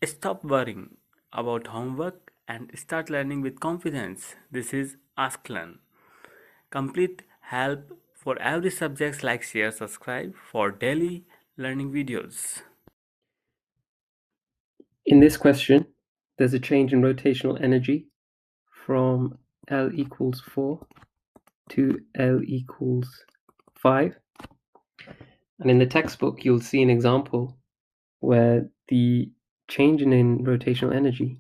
Stop worrying about homework and start learning with confidence. This is Ask Learn. Complete help for every subject. Like, share, subscribe for daily learning videos. In this question, there's a change in rotational energy from L equals 4 to L equals 5. And in the textbook, you'll see an example where the change in rotational energy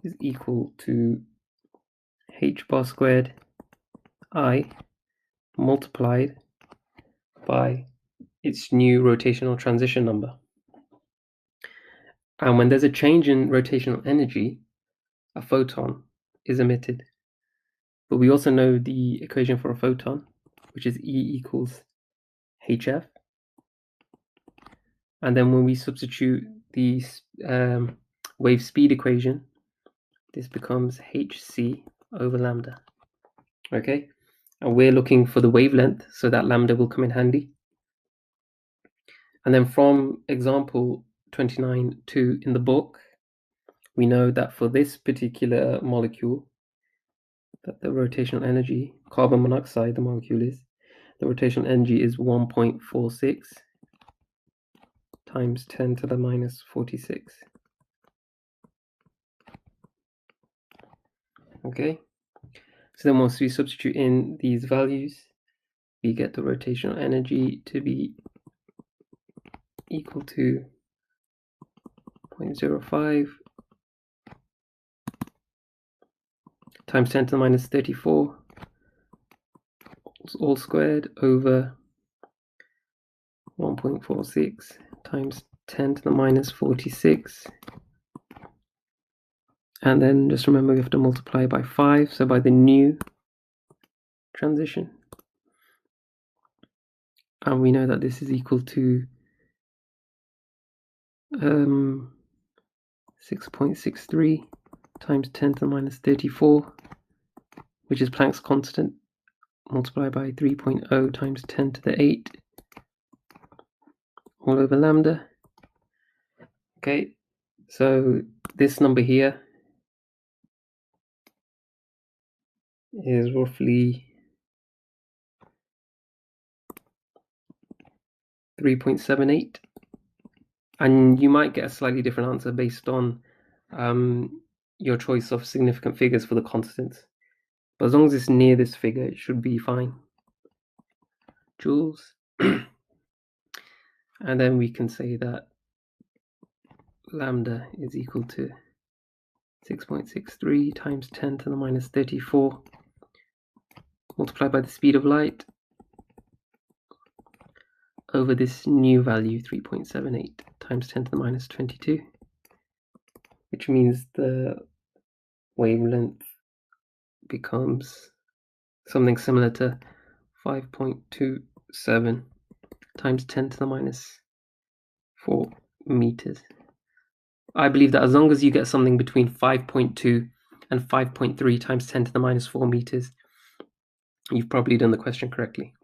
is equal to h bar squared I multiplied by its new rotational transition number. And when there's a change in rotational energy, a photon is emitted. But we also know the equation for a photon, which is E equals hf. And then when we substitute the wave speed equation, this becomes hc over lambda. Okay, and we're looking for the wavelength, so that lambda will come in handy. And then from example 29.2 in the book, we know that for this particular molecule, that the rotational energy, carbon monoxide, the molecule is, the rotational energy is 1.46 times 10 to the minus 46. Okay, so then once we substitute in these values, we get the rotational energy to be equal to 0.05 times 10 to the minus 34 all squared over 1.46 times 10 to the minus 46. And then just remember we have to multiply by 5, so by the new transition. And we know that this is equal to 6.63 times 10 to the minus 34, which is Planck's constant, multiplied by 3.0 times 10 to the 8 all over lambda. Okay, so this number here is roughly 3.78, and you might get a slightly different answer based on your choice of significant figures for the constants, but as long as it's near this figure, it should be fine. Joules. And then we can say that lambda is equal to 6.63 times 10 to the minus 34 multiplied by the speed of light over this new value, 3.78 times 10 to the minus 22, which means the wavelength becomes something similar to 5.27 times 10 to the minus 4 meters. I believe that as long as you get something between 5.2 and 5.3 times 10 to the minus 4 meters, you've probably done the question correctly.